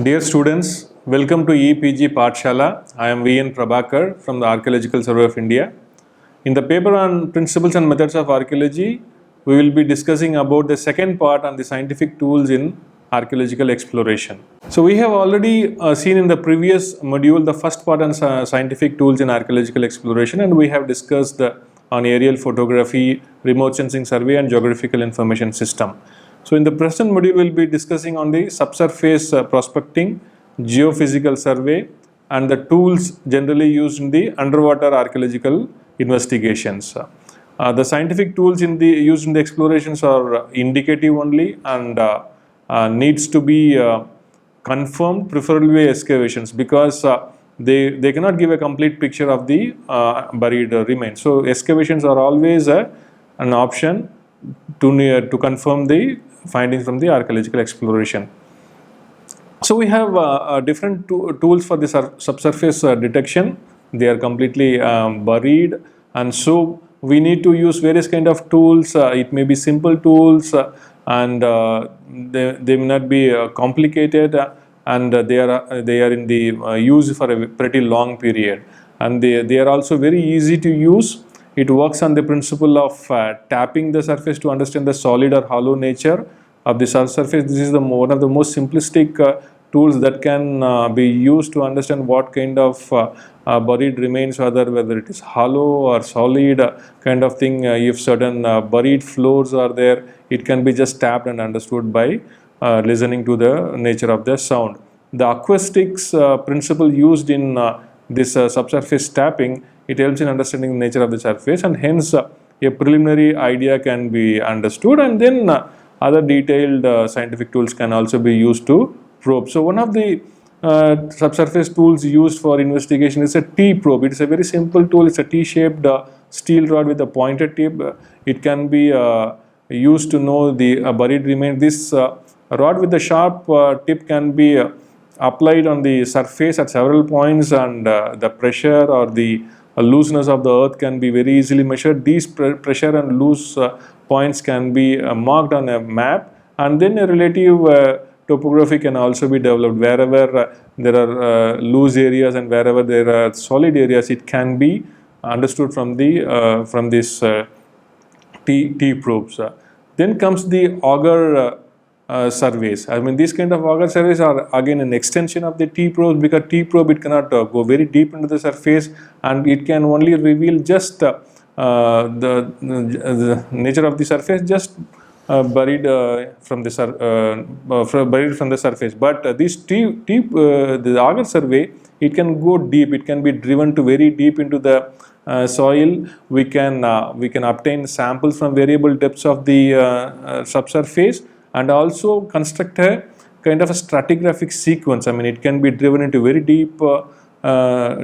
Dear students, welcome to EPG Pathshala. I am VN Prabhakar from the Archaeological Survey of India. In the paper on Principles and Methods of Archaeology, we will be discussing about the second part on the scientific tools in archaeological exploration. So we have already seen in the previous module the first part on scientific tools in archaeological exploration, and we have discussed on aerial photography, remote sensing survey and geographical information system. So in the present module, we will be discussing on the subsurface prospecting, geophysical survey, and the tools generally used in the underwater archaeological investigations. The scientific tools used in the explorations are indicative only and needs to be confirmed, preferably by excavations, because they cannot give a complete picture of the buried remains. So excavations are always an option to confirm the findings from the archaeological exploration. So we have different tools for the subsurface detection. They are completely buried, and so we need to use various kind of tools. It may be simple tools, and they may not be complicated, and they are in the use for a pretty long period, and they are also very easy to use. It works on the principle of tapping the surface to understand the solid or hollow nature of the subsurface. This is one of the most simplistic tools that can be used to understand what kind of buried remains, whether it is hollow or solid kind of thing. If certain buried floors are there, it can be just tapped and understood by listening to the nature of the sound. The acoustics principle used in this subsurface tapping, it helps in understanding the nature of the surface, and hence a preliminary idea can be understood, and then other detailed scientific tools can also be used to probe. So one of the subsurface tools used for investigation is a T-probe. It is a very simple tool. It's a T-shaped steel rod with a pointed tip. It can be used to know the buried remains. This rod with the sharp tip can be applied on the surface at several points, and the pressure or the looseness of the earth can be very easily measured. These pressure and loose points can be marked on a map, and then a relative topography can also be developed. Wherever there are loose areas and wherever there are solid areas, it can be understood from this T probes. Then comes the auger surveys. I mean, these kind of auger surveys are again an extension of the T probe, because T probe, it cannot go very deep into the surface, and it can only reveal just the nature of the surface, just buried from the surface. But this the auger survey, it can go deep. It can be driven to very deep into the soil. We can obtain samples from variable depths of the subsurface, and also construct a kind of a stratigraphic sequence. I mean, it can be driven into very deep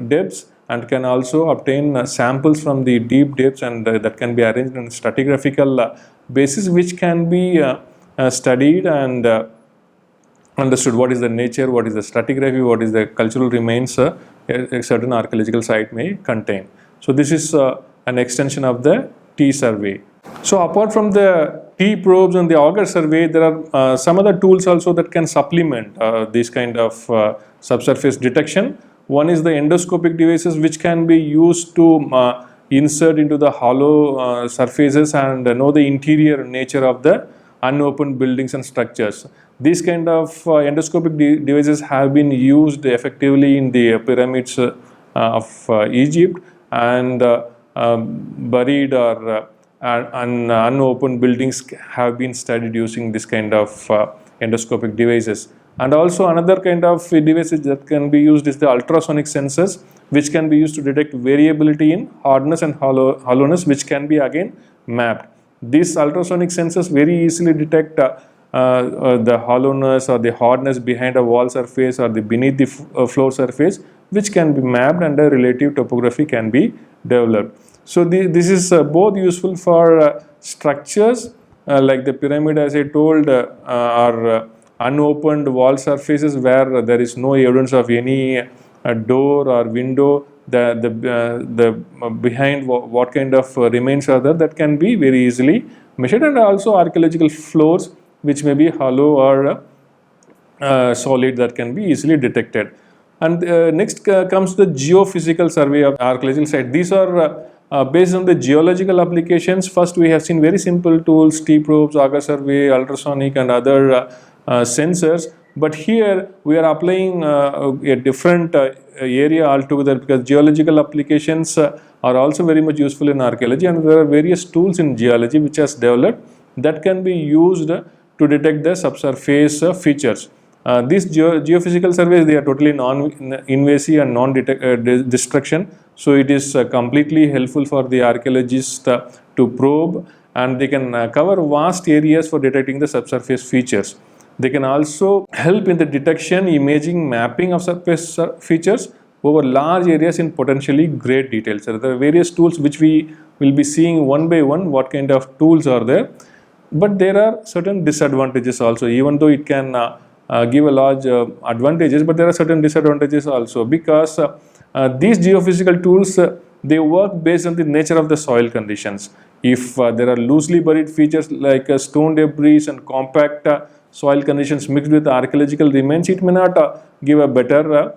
depths, and can also obtain samples from the deep depths, and that can be arranged on a stratigraphical basis, which can be studied and understood. What is the nature, what is the stratigraphy, what is the cultural remains a certain archaeological site may contain. So this is an extension of the T survey. So apart from the T probes and the auger survey, there are some other tools also that can supplement this kind of subsurface detection. One is the endoscopic devices, which can be used to insert into the hollow surfaces and know the interior nature of the unopened buildings and structures. These kind of endoscopic devices have been used effectively in the pyramids of Egypt, and buried or unopened buildings have been studied using this kind of endoscopic devices. And also another kind of devices that can be used is the ultrasonic sensors, which can be used to detect variability in hardness and hollowness, which can be again mapped. These ultrasonic sensors very easily detect the hollowness or the hardness behind a wall surface or the beneath the floor surface, which can be mapped, and a relative topography can be developed. So this is both useful for structures like the pyramid, as I told, are unopened wall surfaces where there is no evidence of any door or window. The behind what kind of remains are there, that can be very easily measured, and also archaeological floors which may be hollow or solid that can be easily detected. And next comes the geophysical survey of archaeological site. These are based on the geological applications. First, we have seen very simple tools, T-probes, auger survey, ultrasonic, and other sensors. But here we are applying a different area altogether, because geological applications are also very much useful in archaeology, and there are various tools in geology which has developed that can be used to detect the subsurface features. These geophysical surveys, they are totally non-invasive and non-destruction. So it is completely helpful for the archaeologist to probe, and they can cover vast areas for detecting the subsurface features. They can also help in the detection, imaging, mapping of surface features over large areas in potentially great detail. So there are various tools which we will be seeing one by one what kind of tools are there. But there are certain disadvantages also, even though it can give a large advantages, but there are certain disadvantages also, because these geophysical tools, they work based on the nature of the soil conditions. If there are loosely buried features like stone debris and compact soil conditions mixed with archaeological remains, it may not give a better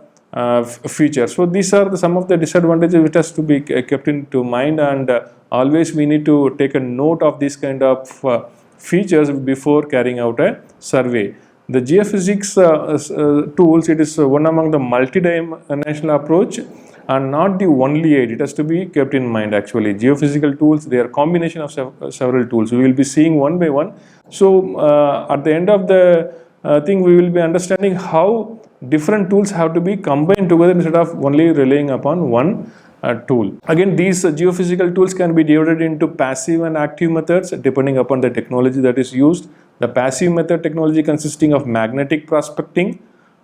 feature. So these are some of the disadvantages which has to be kept into mind, and always we need to take a note of these kind of features before carrying out a survey. The geophysics tools, it is one among the multi-dimensional approach and not the only aid. It has to be kept in mind actually. Geophysical tools, they are combination of several tools. We will be seeing one by one. So at the end of the thing, we will be understanding how different tools have to be combined together instead of only relying upon one tool. Again, these geophysical tools can be divided into passive and active methods depending upon the technology that is used. The passive method technology consisting of magnetic prospecting,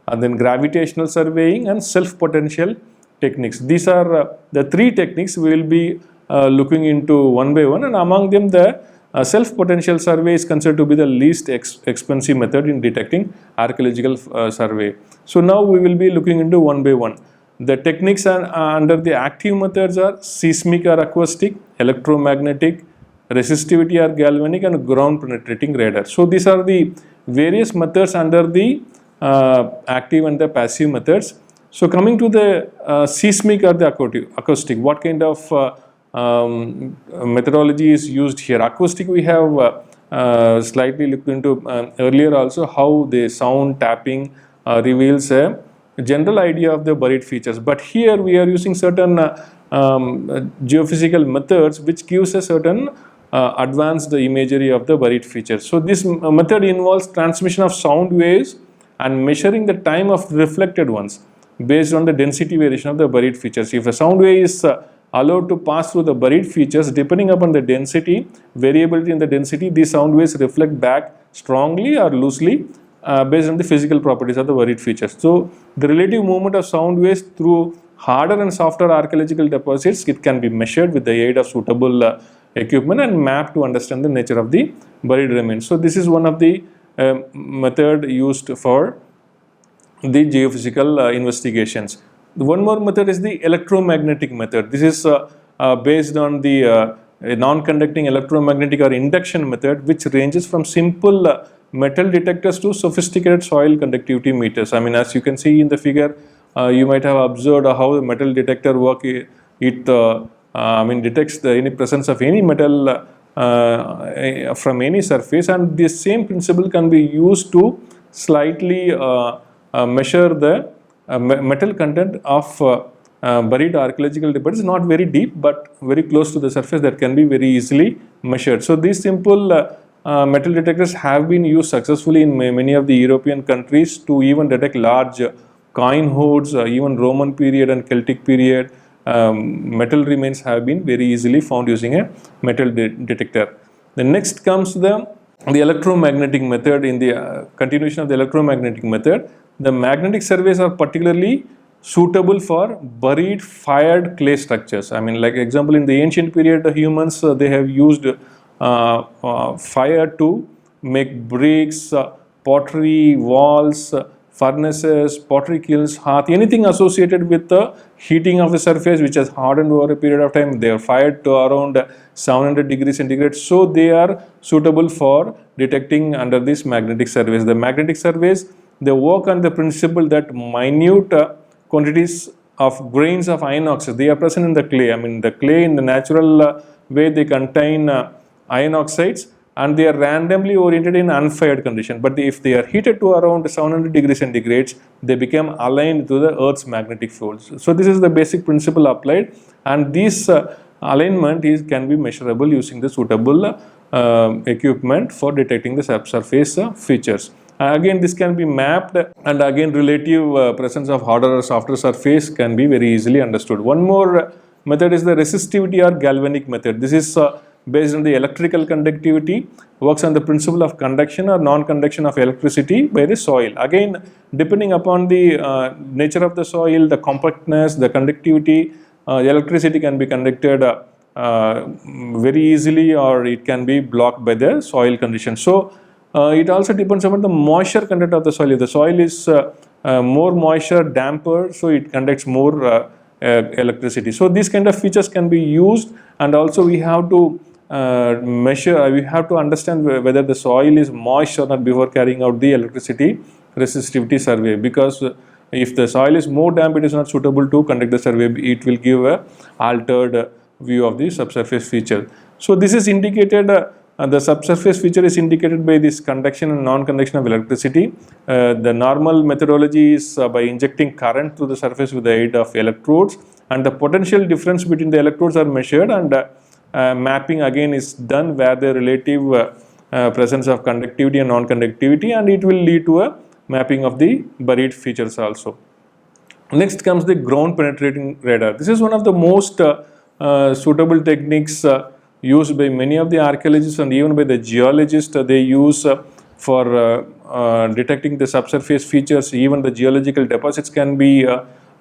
and then gravitational surveying, and self-potential techniques. These are the three techniques we will be looking into one by one, and among them the self-potential survey is considered to be the least expensive method in detecting archaeological survey. So now we will be looking into one by one. The techniques are, under the active methods are seismic or acoustic, electromagnetic, resistivity or galvanic, and ground penetrating radar. So these are the various methods under the active and the passive methods. So coming to the seismic or the acoustic, what kind of methodology is used here? Acoustic, we have slightly looked into earlier also, how the sound tapping reveals a general idea of the buried features. But here we are using certain geophysical methods which gives a certain advanced imagery of the buried features. So this method involves transmission of sound waves and measuring the time of reflected ones based on the density variation of the buried features. If a sound wave is allowed to pass through the buried features, depending upon the density, variability in the density, these sound waves reflect back strongly or loosely based on the physical properties of the buried features. So the relative movement of sound waves through harder and softer archaeological deposits, it can be measured with the aid of suitable equipment and mapped to understand the nature of the buried remains. So this is one of the method used for the geophysical investigations. One more method is the electromagnetic method. This is based on the non-conducting electromagnetic or induction method, which ranges from simple metal detectors to sophisticated soil conductivity meters. I mean, as you can see in the figure, you might have observed how the metal detector work. It detects any presence of any metal from any surface, and this same principle can be used to slightly measure the metal content of buried archaeological deposits, not very deep but very close to the surface, that can be very easily measured. So these simple metal detectors have been used successfully in many of the European countries to even detect large coin hoards, even Roman period and Celtic period. Metal remains have been very easily found using a metal detector. The next comes the electromagnetic method. In the continuation of the electromagnetic method, the magnetic surveys are particularly suitable for buried fired clay structures. I mean, like example, in the ancient period, the humans they have used fire to make bricks, pottery, walls, furnaces, pottery kilns, hearth, anything associated with the heating of the surface which has hardened over a period of time. They are fired to around 700 degrees centigrade. So they are suitable for detecting under these magnetic surveys. The magnetic surveys, they work on the principle that minute quantities of grains of iron oxide, they are present in the clay. I mean, the clay in the natural way, they contain iron oxides, and they are randomly oriented in unfired condition. But if they are heated to around 700 degrees centigrade, they become aligned to the Earth's magnetic fields. So this is the basic principle applied, and this alignment can be measurable using the suitable equipment for detecting the subsurface features. Again, this can be mapped, and again relative presence of harder or softer surface can be very easily understood. One more method is the resistivity or galvanic method. This is based on the electrical conductivity, works on the principle of conduction or non-conduction of electricity by the soil. Again, depending upon the nature of the soil, the compactness, the conductivity, electricity can be conducted very easily, or it can be blocked by the soil conditions. So it also depends upon the moisture content of the soil. If the soil is more moisture, damper, so it conducts more electricity. So these kind of features can be used, and also we have to measure, we have to understand whether the soil is moist or not before carrying out the electricity resistivity survey, because if the soil is more damp, it is not suitable to conduct the survey. It will give a altered view of the subsurface feature. So this is indicated, the subsurface feature is indicated by this conduction and non-conduction of electricity. The normal methodology is by injecting current to the surface with the aid of electrodes, and the potential difference between the electrodes are measured, and mapping again is done where the relative presence of conductivity and non-conductivity, and it will lead to a mapping of the buried features also. Next comes the ground penetrating radar. This is one of the most suitable techniques used by many of the archaeologists and even by the geologists. They use for detecting the subsurface features. Even the geological deposits can be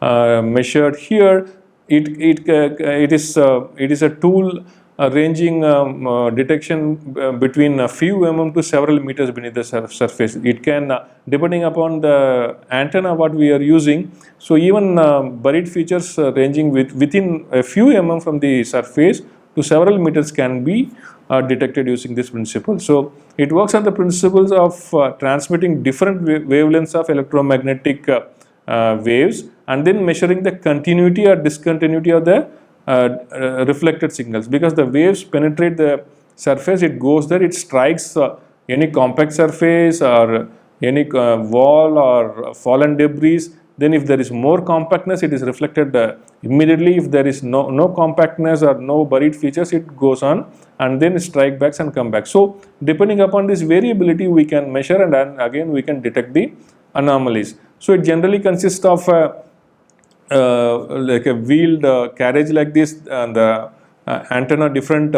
measured here. It is a tool ranging detection between a few to several meters beneath the surface. It can, depending upon the antenna what we are using, so even buried features ranging within a few from the surface to several meters can be detected using this principle. So it works on the principles of transmitting different wavelengths of electromagnetic waves, and then measuring the continuity or discontinuity of the reflected signals. Because the waves penetrate the surface, it goes there, it strikes any compact surface or any wall or fallen debris. Then if there is more compactness, it is reflected immediately. If there is no compactness or no buried features, it goes on and then strike backs and come back. So depending upon this variability, we can measure, and then again we can detect the anomalies. So it generally consists of like a wheeled carriage like this, and the antenna, different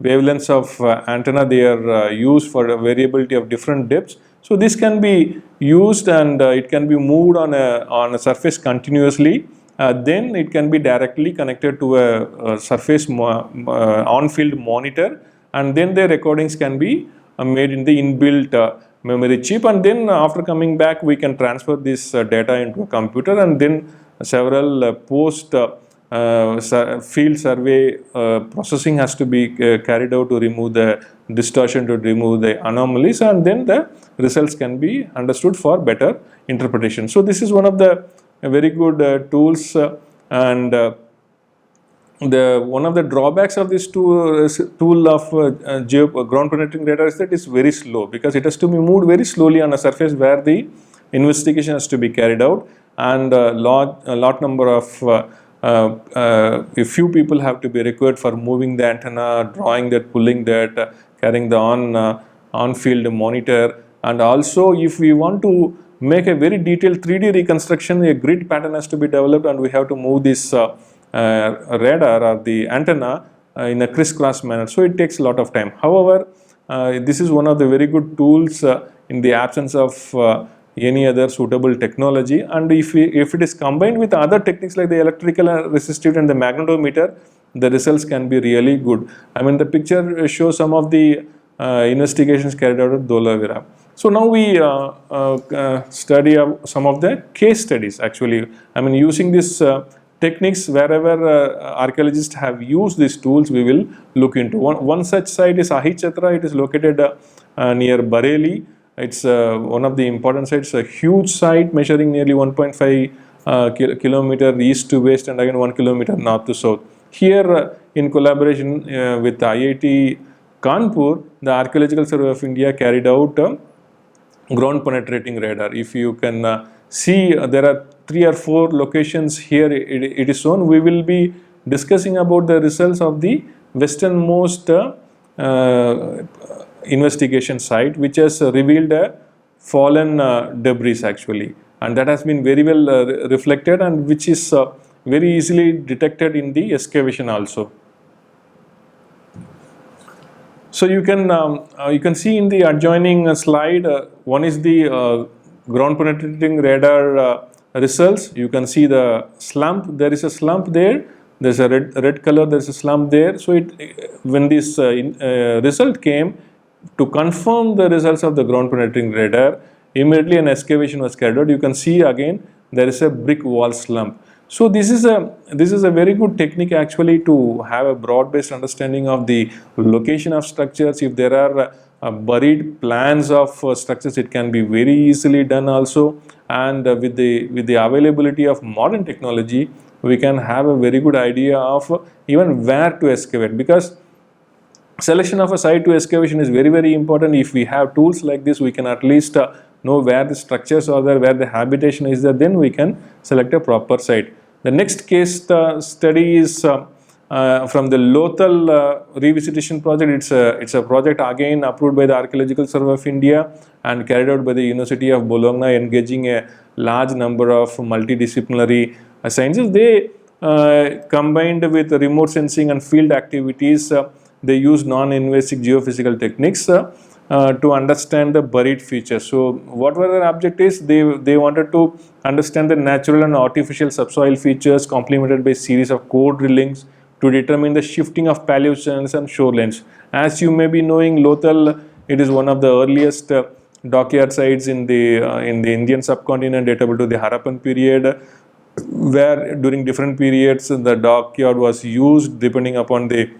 wavelengths of antenna, they are used for a variability of different depths. So this can be used, and it can be moved on a surface continuously. Then it can be directly connected to a surface on-field monitor, and then the recordings can be made in the inbuilt memory chip, and then after coming back we can transfer this data into a computer, and then several post field survey processing has to be carried out to remove the distortion, to remove the anomalies, and then the results can be understood for better interpretation. So this is one of the very good tools, and one of the drawbacks of this tool of ground penetrating radar is that it's very slow, because it has to be moved very slowly on a surface where the investigation has to be carried out, and a lot number of a few people have to be required for moving the antenna, drawing that, pulling that, carrying the on-field monitor. And also, if we want to make a very detailed 3D reconstruction, a grid pattern has to be developed, and we have to move this radar or the antenna in a crisscross manner. So it takes a lot of time. However, this is one of the very good tools in the absence of any other suitable technology, and if it is combined with other techniques like the electrical resistivity and the magnetometer, the results can be really good. I mean, the picture shows some of the investigations carried out at Dholavira. So now we study some of the case studies. Actually, I mean, using these techniques, wherever archaeologists have used these tools, we will look into. One such site is Ahi Chatra. It is located near Bareilly. It's one of the important sites, a huge site measuring nearly 1.5 kilometer east to west and again 1 kilometer north to south. Here, in collaboration with IIT Kanpur, the Archaeological Survey of India carried out ground penetrating radar. If you can see, there are 3 or 4 locations here it is shown. We will be discussing about the results of the westernmost investigation site, which has revealed a fallen debris actually, and that has been very well reflected, and which is very easily detected in the excavation also. So you can see in the adjoining slide, one is the ground penetrating radar results. You can see the slump. There is a slump there. There's a red color. There's a slump there. So when this result came, to confirm the results of the ground penetrating radar, immediately an excavation was carried out. You can see again there is a brick wall slump. So this is a very good technique actually to have a broad-based understanding of the location of structures. If there are buried plans of structures, it can be very easily done also. And with the availability of modern technology, we can have a very good idea of even where to excavate, because selection of a site to excavation is very, very important. If we have tools like this, we can at least know where the structures are there, where the habitation is there, then we can select a proper site. The next case study is from the Lothal revisitation project. It's a project again approved by the Archaeological Survey of India and carried out by the University of Bologna, engaging a large number of multidisciplinary sciences. They combined with remote sensing and field activities, they use non-invasive geophysical techniques to understand the buried features. So what were their objectives? They wanted to understand the natural and artificial subsoil features complemented by a series of core drillings to determine the shifting of paleoceans and shorelines. As you may be knowing, Lothal, it is one of the earliest dockyard sites in the Indian subcontinent, datable to the Harappan period, where during different periods the dockyard was used depending upon the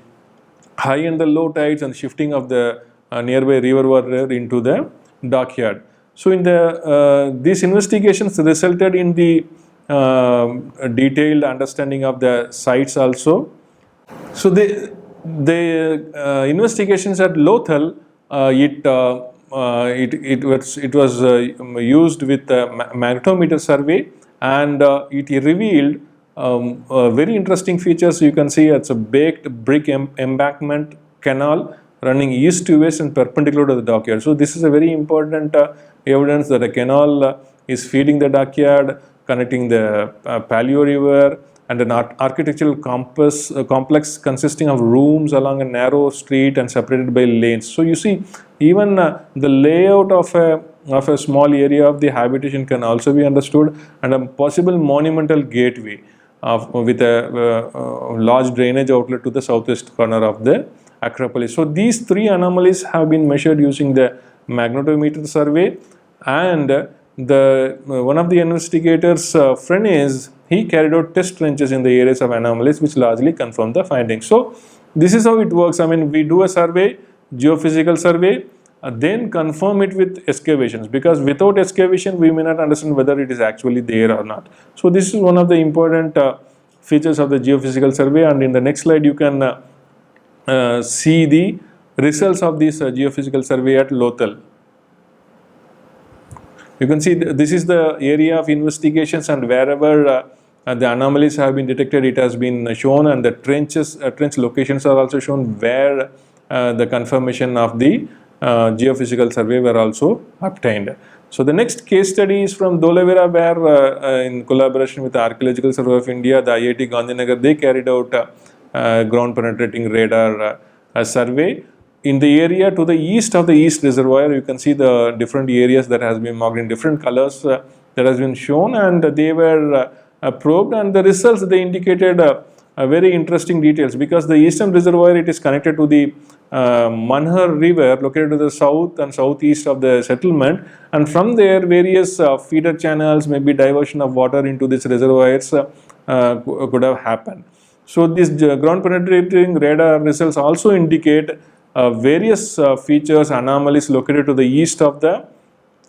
high and the low tides and shifting of the nearby river water into the dockyard. So in these investigations resulted in the detailed understanding of the sites also. So the investigations at Lothal, it was used with a magnetometer survey, and it revealed very interesting features. You can see it's a baked brick embankment canal running east to west and perpendicular to the dockyard. So this is a very important evidence that a canal is feeding the dockyard, connecting the Paleo River, and an architectural complex consisting of rooms along a narrow street and separated by lanes. So you see, even the layout of a small area of the habitation can also be understood, and a possible monumental gateway with a large drainage outlet to the southwest corner of the Acropolis. So these 3 anomalies have been measured using the magnetometer survey, and one of the investigators, Frenes, he carried out test trenches in the areas of anomalies, which largely confirmed the findings. So this is how it works. I mean, we do a survey, geophysical survey, then confirm it with excavations, because without excavation we may not understand whether it is actually there or not. So this is one of the important features of the geophysical survey, and in the next slide you can see the results of this geophysical survey at Lothal. You can see this is the area of investigations, and wherever the anomalies have been detected, it has been shown, and the trench locations are also shown where the confirmation of the geophysical survey were also obtained. So the next case study is from Dholavira, where in collaboration with the Archaeological Survey of India, the IIT Gandhinagar, they carried out ground penetrating radar survey. In the area to the east of the East Reservoir, you can see the different areas that has been marked in different colors that has been shown, and they were probed, and the results, they indicated very interesting details, because the eastern reservoir, it is connected to the Manhar River, located to the south and southeast of the settlement, and from there various feeder channels, maybe diversion of water into these reservoirs could have happened. So these ground penetrating radar results also indicate various features, anomalies located to the east of the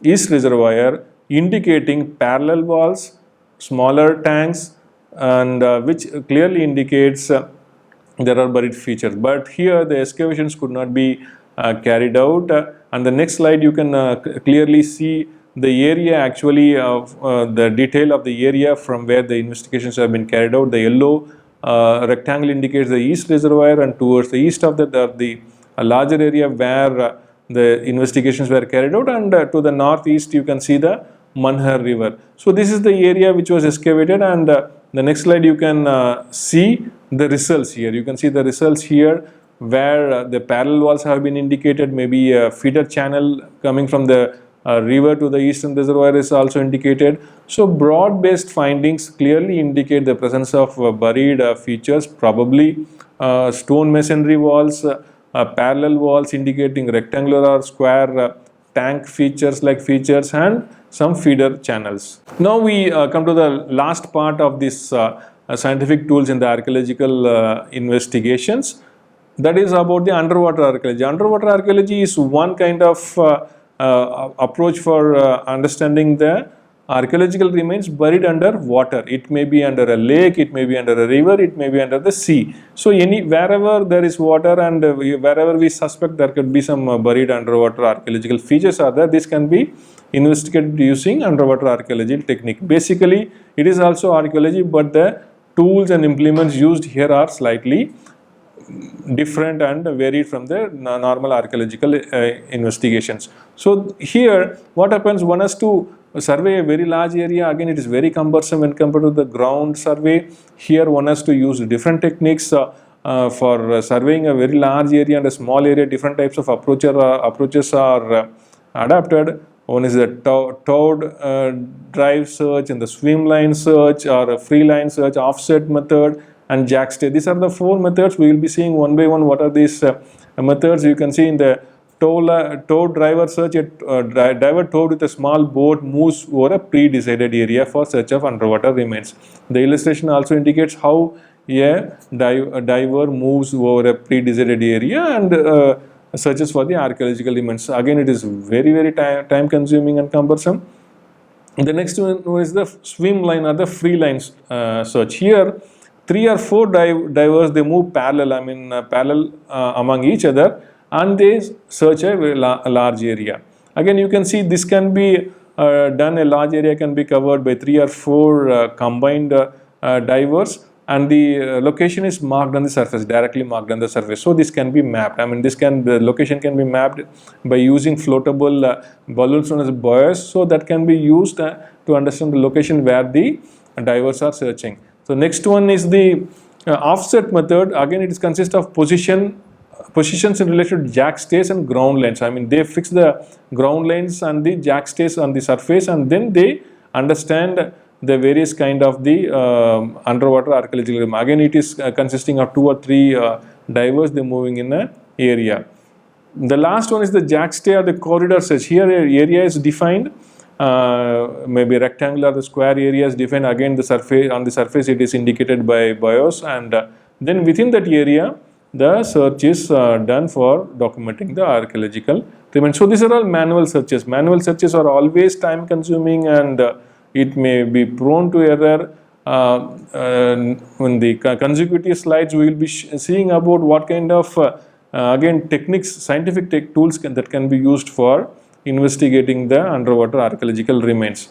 east reservoir, indicating parallel walls, smaller tanks, and which clearly indicates there are buried features. But here the excavations could not be carried out. And the next slide you can clearly see the area actually of the detail of the area from where the investigations have been carried out. The yellow rectangle indicates the east reservoir, and towards the east of that the larger area where the investigations were carried out, and to the northeast you can see the Manhar river. So this is the area which was excavated, and the next slide you can see the results here. You can see the results here where the parallel walls have been indicated, maybe a feeder channel coming from the river to the eastern reservoir is also indicated. So broad-based findings clearly indicate the presence of buried features, probably stone masonry walls, parallel walls indicating rectangular or square tank features like features, and some feeder channels. Now we come to the last part of this scientific tools in the archaeological investigations. That is about the underwater archaeology. Underwater archaeology is one kind of approach for understanding the archaeological remains buried under water. It may be under a lake, it may be under a river, it may be under the sea. So wherever there is water and wherever we suspect there could be some buried underwater archaeological features are there, this can be investigated using underwater archaeology technique. Basically, it is also archaeology, but the tools and implements used here are slightly different and varied from the normal archaeological investigations. So here what happens, one has to survey a very large area. Again, it is very cumbersome when compared to the ground survey. Here one has to use different techniques for surveying a very large area and a small area. Different types of approaches are adapted. One is the towed drive search, and the swim line search, or a free line search, offset method, and jack stay. These are the four methods. We will be seeing one by one what are these methods. You can see in the tow driver search, a diver towed with a small boat moves over a pre-decided area for search of underwater remains. The illustration also indicates how a diver moves over a pre-decided area and searches for the archaeological remains. Again, it is very time consuming and cumbersome. The next one is the swim line or the free lines search. Here 3 or 4 divers, they move parallel, parallel among each other, and they search a very large area. Again, you can see this can be done, a large area can be covered by 3 or 4 combined divers, and the location is marked on the surface, directly marked on the surface. So this can be mapped. The location can be mapped by using floatable balloons known as buoys. So that can be used to understand the location where the divers are searching. So next one is the offset method. Again, it consists of positions in relation to jack stays and ground lines. They fix the ground lines and the jack stays on the surface, and then they understand the various kind of the underwater archaeological remains. Again, it is consisting of 2 or 3 divers, they moving in an area. The last one is the jack stay or the corridor search. Here area is defined, maybe rectangular, the square area is defined. Again, on the surface it is indicated by buoys, and then within that area the search is done for documenting the archaeological remains. So these are all manual searches. Manual searches are always time consuming, and it may be prone to error. In the consecutive slides we will be seeing about what kind of again techniques, scientific tools that can be used for investigating the underwater archaeological remains.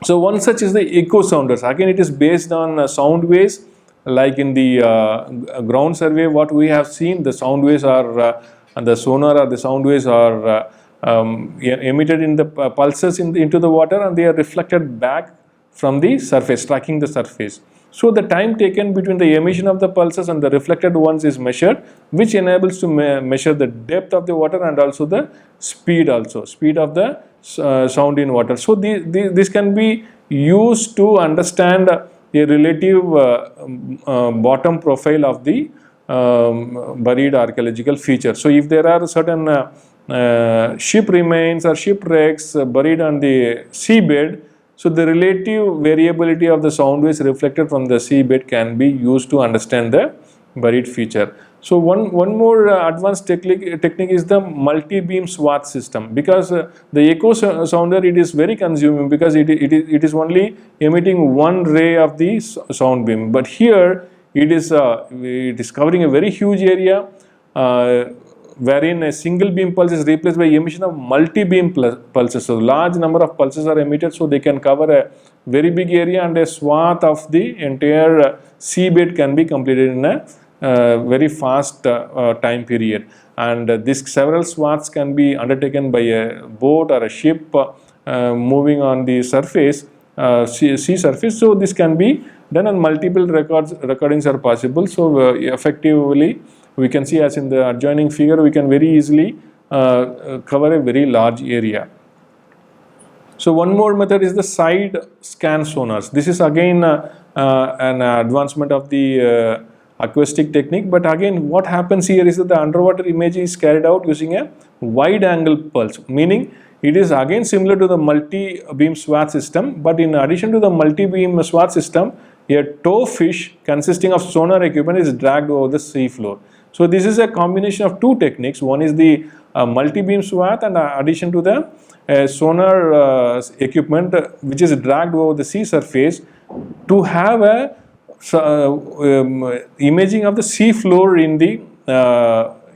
So one such is the echo sounders. Again, it is based on sound waves. Like in the ground survey, what we have seen, the sound waves are the sonar or the sound waves are emitted in the pulses into the water, and they are reflected back from the surface, tracking the surface. So the time taken between the emission of the pulses and the reflected ones is measured, which enables to measure the depth of the water and also the speed of the sound in water. So this can be used to understand a relative bottom profile of the buried archaeological feature. So if there are certain ship remains or shipwrecks buried on the seabed, so the relative variability of the sound waves reflected from the seabed can be used to understand the buried feature. So one more advanced technique is the multi-beam swath system, because the echo sounder, it is very consuming, because it is only emitting one ray of the sound beam. But here it is covering a very huge area, wherein a single beam pulse is replaced by emission of multi-beam pulses. So large number of pulses are emitted, so they can cover a very big area, and a swath of the entire seabed can be completed in a very fast time period. And these several swaths can be undertaken by a boat or a ship moving on the surface, sea surface. So this can be done, and multiple recordings are possible. So effectively, we can see, as in the adjoining figure, we can very easily cover a very large area. So one more method is the side scan sonars. This is again an advancement of the acoustic technique, but again what happens here is that the underwater imaging is carried out using a wide angle pulse, meaning it is again similar to the multi-beam swath system, but in addition to the multi-beam swath system, a tow fish consisting of sonar equipment is dragged over the sea floor. So this is a combination of two techniques. One is the multi-beam swath, and addition to the sonar equipment which is dragged over the sea surface to have a imaging of the sea floor in the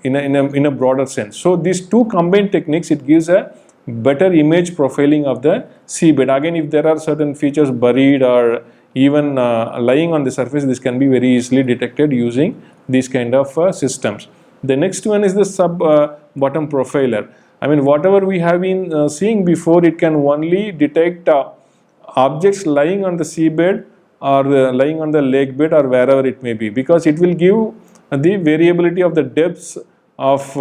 in a broader sense. So these two combined techniques, it gives a better image profiling of the seabed. Again, if there are certain features buried or even lying on the surface, this can be very easily detected using these kind of systems. The next one is the sub-bottom profiler. I mean, whatever we have been seeing before, it can only detect objects lying on the seabed or lying on the lake bed or wherever it may be, because it will give the variability of the depths of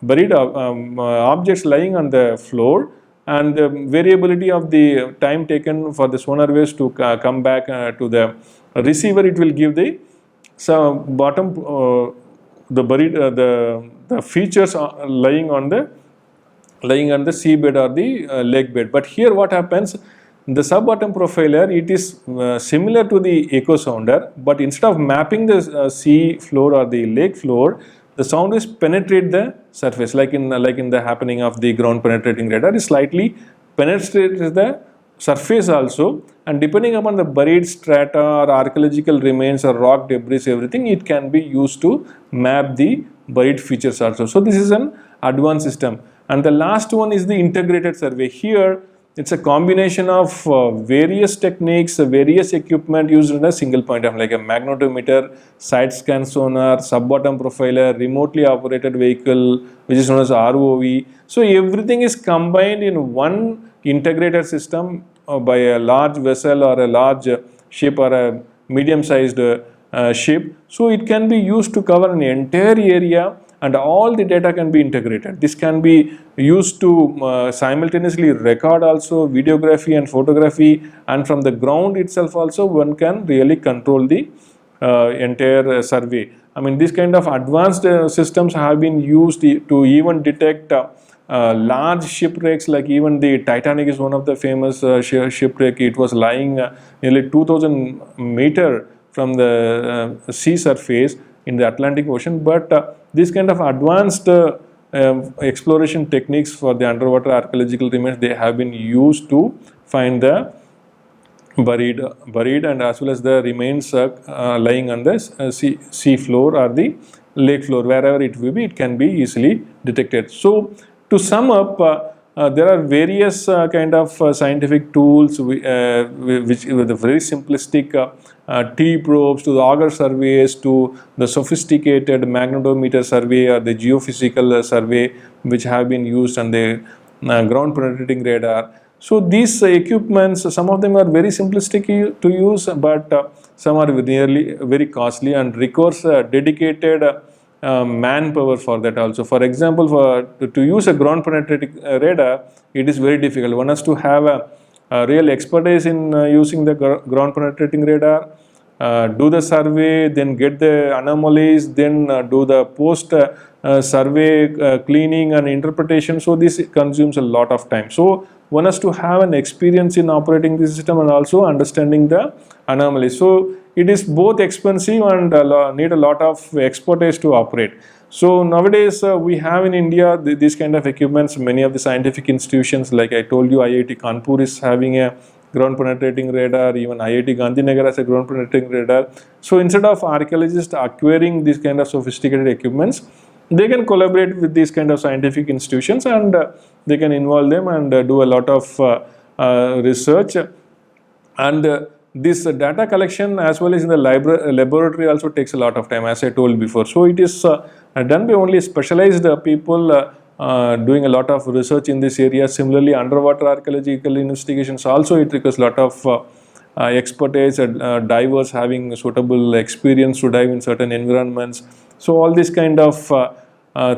buried objects lying on the floor, and the variability of the time taken for the sonar waves to come back to the receiver. It will give the bottom the buried the features lying on the seabed or the lake bed. But here what happens, the sub-bottom profiler, it is similar to the echo sounder, but instead of mapping the sea floor or the lake floor, the sound waves penetrate the surface, like in the happening of the ground penetrating radar. It slightly penetrates the surface also, and depending upon the buried strata or archaeological remains or rock debris, everything, it can be used to map the buried features also. So this is an advanced system. And the last one is the integrated survey. Here it's a combination of various techniques, various equipment used in a single point of, like a magnetometer, side scan sonar, sub-bottom profiler, remotely operated vehicle, which is known as ROV. So everything is combined in one integrated system by a large vessel or a large ship or a medium-sized ship. So it can be used to cover an entire area, and all the data can be integrated. This can be used to simultaneously record also videography and photography, and from the ground itself also one can really control the entire survey. I mean, this kind of advanced systems have been used to even detect large shipwrecks, like even the Titanic is one of the famous shipwreck. It was lying nearly 2000 meter from the sea surface in the Atlantic Ocean, but this kind of advanced exploration techniques for the underwater archaeological remains, they have been used to find the buried and as well as the remains lying on the sea floor or the lake floor, wherever it will be, it can be easily detected. So to sum up, there are various kind of scientific tools which with the very simplistic T probes to the auger surveys to the sophisticated magnetometer survey or the geophysical survey, which have been used on the ground penetrating radar. So these equipments, some of them are very simplistic to use, but some are nearly very costly and requires dedicated manpower for that also. For example, to use a ground penetrating radar, it is very difficult. One has to have a real expertise in using the ground penetrating radar, do the survey, then get the anomalies, then do the post survey cleaning and interpretation. So this consumes a lot of time. So one has to have an experience in operating the system and also understanding the anomalies. So it is both expensive and need a lot of expertise to operate. So nowadays we have in India these kind of equipments. Many of the scientific institutions, like I told you, IIT Kanpur is having a ground penetrating radar, even IIT Gandhinagar has a ground penetrating radar. So instead of archaeologists acquiring these kind of sophisticated equipments, they can collaborate with these kind of scientific institutions, and they can involve them and do a lot of research. And this data collection as well as in the laboratory also takes a lot of time, as I told before. So it is done by only specialized people doing a lot of research in this area. Similarly, underwater archaeological investigations also, it requires a lot of expertise, divers having suitable experience to dive in certain environments. So all these kind of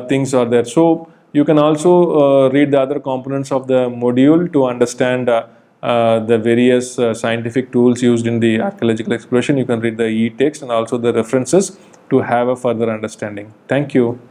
things are there. So you can also read the other components of the module to understand the various scientific tools used in the archaeological exploration. You can read the e-text and also the references to have a further understanding. Thank you.